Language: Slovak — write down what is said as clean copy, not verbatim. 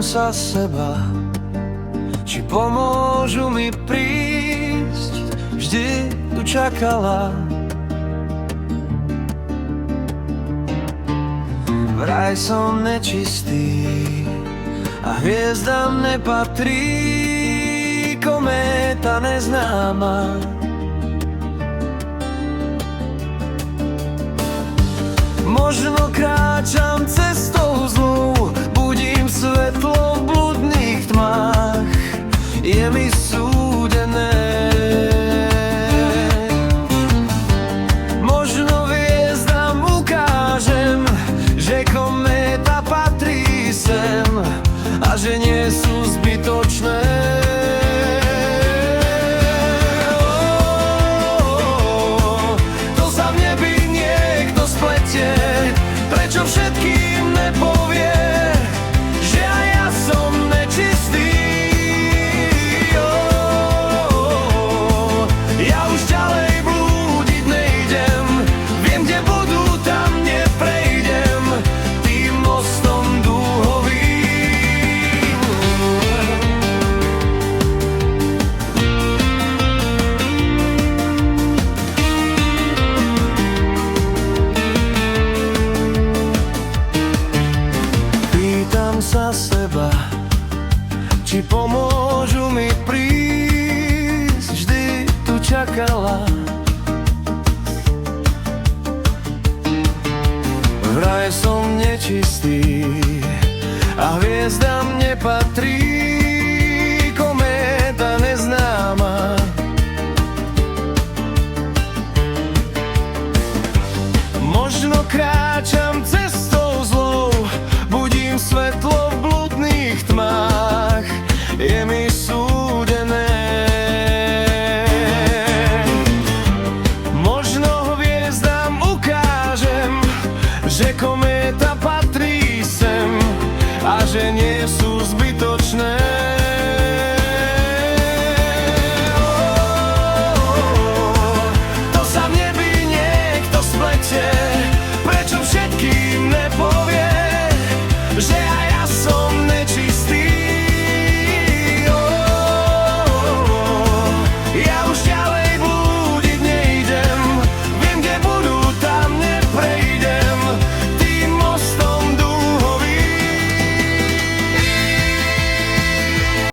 sa seba, či pomôžu mi prísť. Vždy tu čakala, vraj som nečistý a hviezdam nepatrí, kométa neznáma. Možno kráčam cestou zlou, budím svetlo v bludných tmách, je mi súdené. Možno hviezdam ukážem, že kométa patrí sem a že nie sú zbytočné. To sa v nebi niekto spletie, prečo všetkým nepovie, že aj ja som nečistý. Ja už ďalej blúdiť nejdem, viem, kde budú, tam neprejdem, tým mostom dúhovým. Pýtam sa seba, či pomôžu mi prísť. Vždy tu čakala, vraj som nečistý a hviezdam nepatrí,